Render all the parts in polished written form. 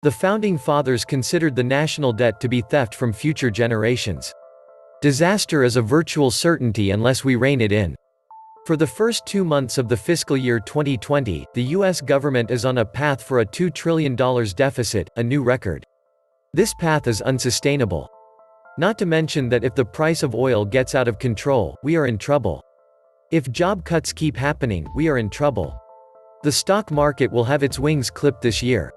The Founding Fathers considered the national debt to be theft from future generations. Disaster is a virtual certainty unless we rein it in. For the first 2 months of the fiscal year 2020, the U.S. government is on a path for a $2 trillion deficit, a new record. This path is unsustainable. Not to mention that if the price of oil gets out of control, we are in trouble. If job cuts keep happening, we are in trouble. The stock market will have its wings clipped this year.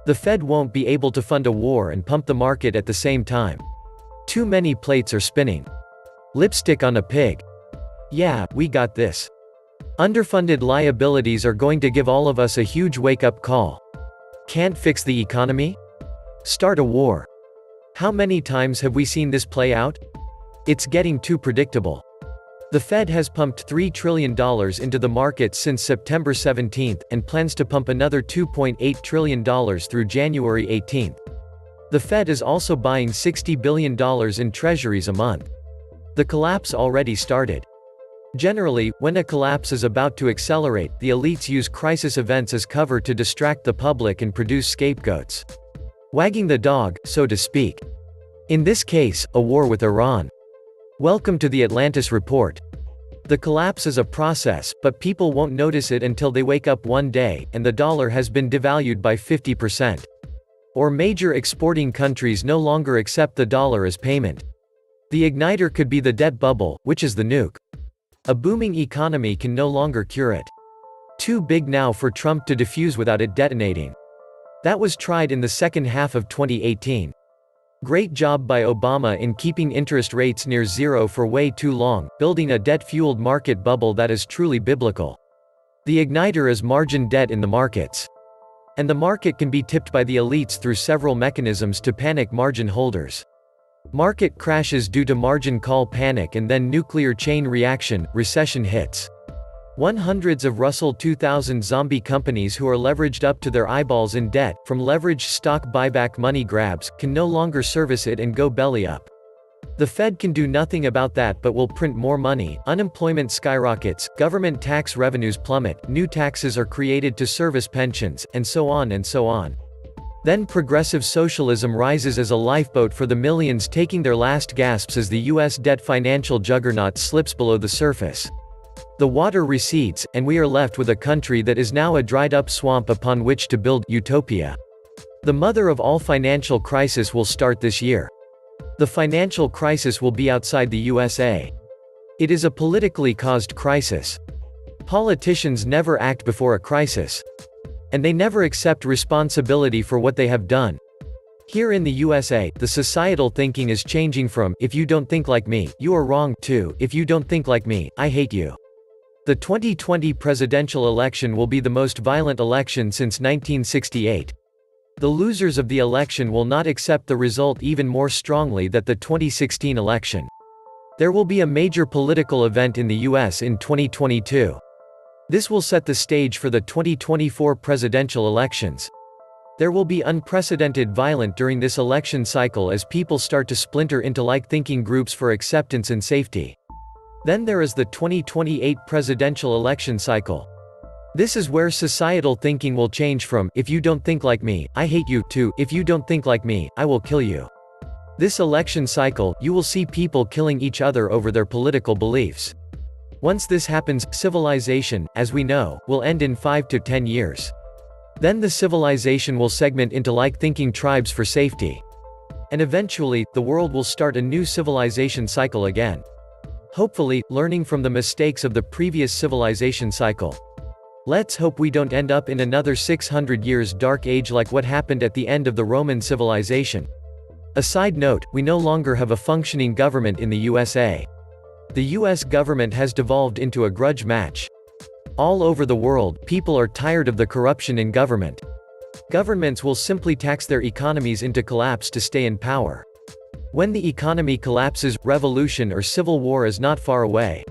The Fed won't be able to fund a war and pump the market at the same time. Too many plates are spinning. Lipstick on a pig. Yeah, we got this. Underfunded liabilities are going to give all of us a huge wake-up call. Can't fix the economy? Start a war. How many times have we seen this play out? It's getting too predictable. The Fed has pumped $3 trillion into the markets since September 17 and plans to pump another $2.8 trillion through January 18. The Fed is also buying $60 billion in treasuries a month. The collapse already started. Generally, when a collapse is about to accelerate, the elites use crisis events as cover to distract the public and produce scapegoats. Wagging the dog, so to speak. In this case, a war with Iran. Welcome to the Atlantis Report. The collapse is a process, but people won't notice it until they wake up one day, and the dollar has been devalued by 50%. Or major exporting countries no longer accept the dollar as payment. The igniter could be the debt bubble, which is the nuke. A booming economy can no longer cure it. Too big now for Trump to defuse without it detonating. That was tried in the second half of 2018. Great job by Obama in keeping interest rates near zero for way too long, building a debt-fueled market bubble that is truly biblical. The igniter is margin debt in the markets. And the market can be tipped by the elites through several mechanisms to panic margin holders. Market crashes due to margin call panic and then nuclear chain reaction, recession hits. Hundreds of Russell 2000 zombie companies who are leveraged up to their eyeballs in debt, from leveraged stock buyback money grabs, can no longer service it and go belly up. The Fed can do nothing about that but will print more money, unemployment skyrockets, government tax revenues plummet, new taxes are created to service pensions, and so on and so on. Then progressive socialism rises as a lifeboat for the millions taking their last gasps as the US debt financial juggernaut slips below the surface. The water recedes, and we are left with a country that is now a dried-up swamp upon which to build utopia. The mother of all financial crisis will start this year. The financial crisis will be outside the USA. It is a politically caused crisis. Politicians never act before a crisis. And they never accept responsibility for what they have done. Here in the USA, the societal thinking is changing from, if you don't think like me, you are wrong, to, if you don't think like me, I hate you. The 2020 presidential election will be the most violent election since 1968. The losers of the election will not accept the result even more strongly than the 2016 election. There will be a major political event in the US in 2022. This will set the stage for the 2024 presidential elections. There will be unprecedented violence during this election cycle as people start to splinter into like-thinking groups for acceptance and safety. Then there is the 2028 presidential election cycle. This is where societal thinking will change from, if you don't think like me, I hate you, to, if you don't think like me, I will kill you. This election cycle, you will see people killing each other over their political beliefs. Once this happens, civilization, as we know, will end in 5 to 10 years. Then the civilization will segment into like-thinking tribes for safety. And eventually, the world will start a new civilization cycle again. Hopefully, learning from the mistakes of the previous civilization cycle. Let's hope we don't end up in another 600 years dark age like what happened at the end of the Roman civilization. A side note, we no longer have a functioning government in the USA. The US government has devolved into a grudge match. All over the world, people are tired of the corruption in government. Governments will simply tax their economies into collapse to stay in power. When the economy collapses, revolution or civil war is not far away.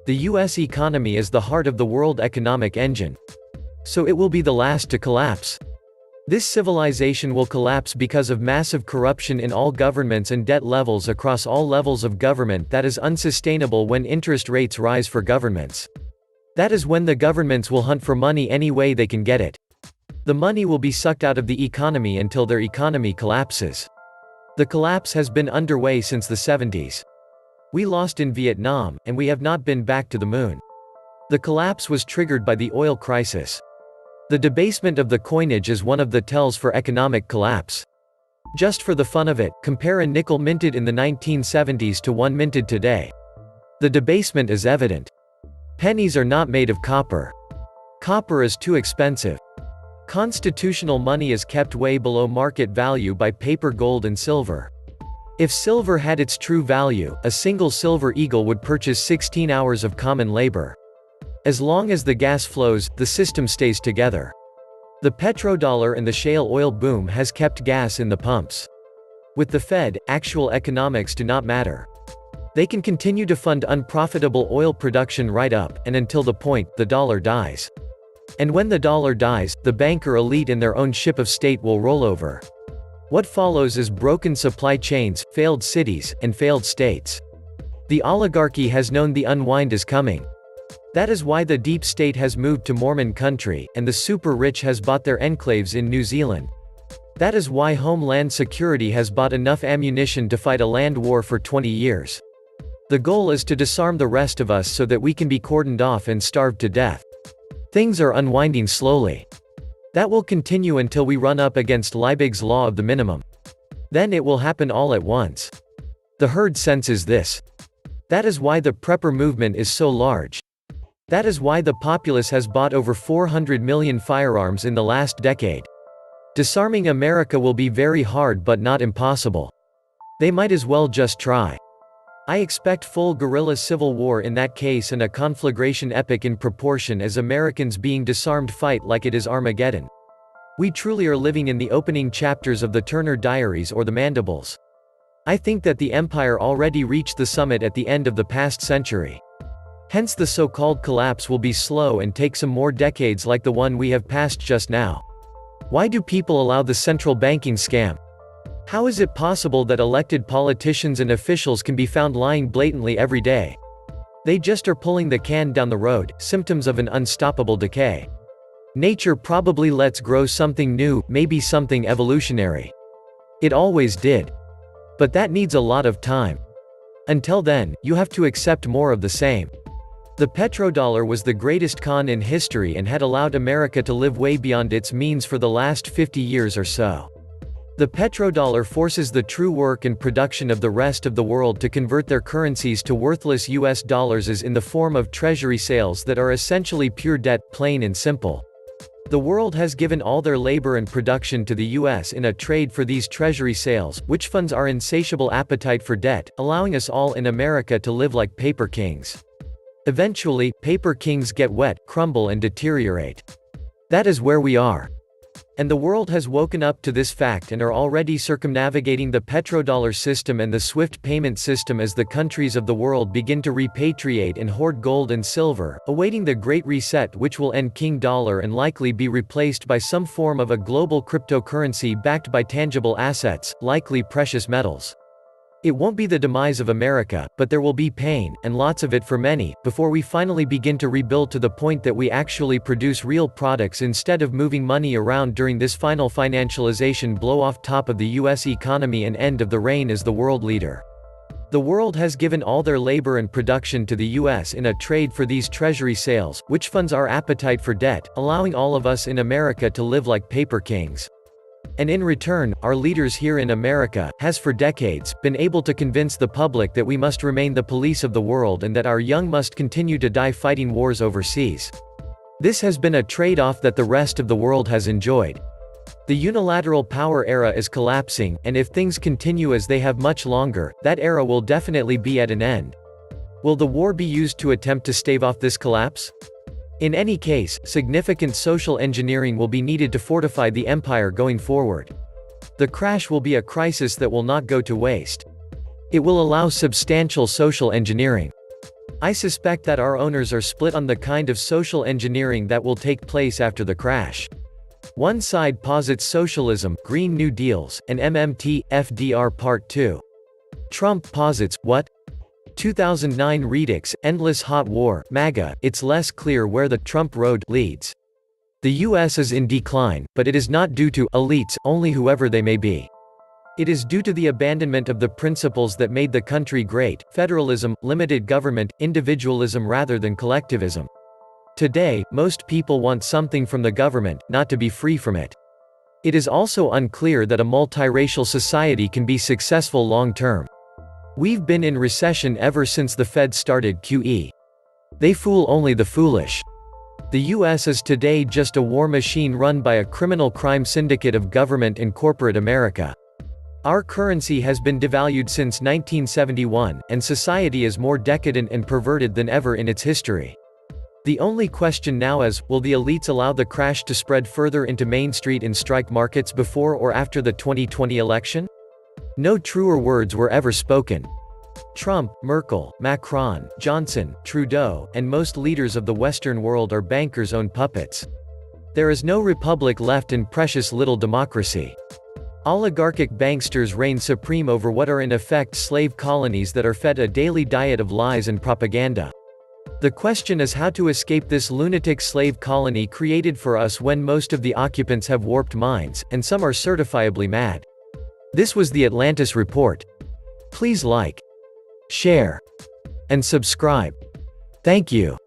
The US economy is the heart of the world economic engine. So it will be the last to collapse. This civilization will collapse because of massive corruption in all governments and debt levels across all levels of government that is unsustainable when interest rates rise for governments. That is when the governments will hunt for money any way they can get it. The money will be sucked out of the economy until their economy collapses. The collapse has been underway since the 70s. We lost in Vietnam, and we have not been back to the moon. The collapse was triggered by the oil crisis. The debasement of the coinage is one of the tells for economic collapse. Just for the fun of it, compare a nickel minted in the 1970s to one minted today. The debasement is evident. Pennies are not made of copper. Copper is too expensive. Constitutional money is kept way below market value by paper gold and silver. If silver had its true value, a single silver eagle would purchase 16 hours of common labor. As long as the gas flows, the system stays together. The petrodollar and the shale oil boom has kept gas in the pumps. With the Fed, actual economics do not matter. They can continue to fund unprofitable oil production right up, and until the point, the dollar dies. And when the dollar dies, the banker elite in their own ship of state will roll over. What follows is broken supply chains, failed cities, and failed states. The oligarchy has known the unwind is coming. That is why the deep state has moved to Mormon country, and the super rich has bought their enclaves in New Zealand. That is why Homeland Security has bought enough ammunition to fight a land war for 20 years. The goal is to disarm the rest of us so that we can be cordoned off and starved to death. Things are unwinding slowly. That will continue until we run up against Liebig's law of the minimum. Then it will happen all at once. The herd senses this. That is why the prepper movement is so large. That is why the populace has bought over 400 million firearms in the last decade. Disarming America will be very hard but not impossible. They might as well just try. I expect full guerrilla civil war in that case, and a conflagration epic in proportion as Americans being disarmed fight like it is Armageddon. We truly are living in the opening chapters of the Turner Diaries or the Mandibles. I think that the empire already reached the summit at the end of the past century. Hence the so-called collapse will be slow and take some more decades like the one we have passed just now. Why do people allow the central banking scam? How is it possible that elected politicians and officials can be found lying blatantly every day? They just are pulling the can down the road, symptoms of an unstoppable decay. Nature probably lets grow something new, maybe something evolutionary. It always did. But that needs a lot of time. Until then, you have to accept more of the same. The petrodollar was the greatest con in history and had allowed America to live way beyond its means for the last 50 years or so. The petrodollar forces the true work and production of the rest of the world to convert their currencies to worthless US dollars as in the form of treasury sales that are essentially pure debt, plain and simple. The world has given all their labor and production to the US in a trade for these treasury sales, which funds our insatiable appetite for debt, allowing us all in America to live like paper kings. Eventually, paper kings get wet, crumble and deteriorate. That is where we are. And the world has woken up to this fact and are already circumnavigating the petrodollar system and the SWIFT payment system as the countries of the world begin to repatriate and hoard gold and silver, awaiting the Great Reset, which will end King Dollar and likely be replaced by some form of a global cryptocurrency backed by tangible assets, likely precious metals. It won't be the demise of America, but there will be pain, and lots of it for many, before we finally begin to rebuild to the point that we actually produce real products instead of moving money around during this final financialization blow-off top of the US economy and end of the reign as the world leader. The world has given all their labor and production to the US in a trade for these treasury sales, which funds our appetite for debt, allowing all of us in America to live like paper kings. And in return, our leaders here in America, has for decades, been able to convince the public that we must remain the police of the world and that our young must continue to die fighting wars overseas. This has been a trade-off that the rest of the world has enjoyed. The unilateral power era is collapsing, and if things continue as they have much longer, that era will definitely be at an end. Will the war be used to attempt to stave off this collapse? In any case, significant social engineering will be needed to fortify the empire going forward. The crash will be a crisis that will not go to waste. It will allow substantial social engineering. I suspect that our owners are split on the kind of social engineering that will take place after the crash. One side posits socialism, Green New Deals, and MMT, FDR Part 2. Trump posits, what? 2009 Redux, Endless Hot War, MAGA. It's less clear where the Trump road leads. The US is in decline, but it is not due to elites, only whoever they may be. It is due to the abandonment of the principles that made the country great: federalism, limited government, individualism rather than collectivism. Today, most people want something from the government, not to be free from it. It is also unclear that a multiracial society can be successful long-term. We've been in recession ever since the Fed started QE. They fool only the foolish. The US is today just a war machine run by a criminal crime syndicate of government and corporate America. Our currency has been devalued since 1971, and society is more decadent and perverted than ever in its history. The only question now is, will the elites allow the crash to spread further into Main Street and strike markets before or after the 2020 election? No truer words were ever spoken. Trump, Merkel, Macron, Johnson, Trudeau, and most leaders of the Western world are bankers' own puppets. There is no republic left and precious little democracy. Oligarchic banksters reign supreme over what are in effect slave colonies that are fed a daily diet of lies and propaganda. The question is how to escape this lunatic slave colony created for us when most of the occupants have warped minds, and some are certifiably mad. This was the Atlantis Report. Please like, share, and subscribe. Thank you.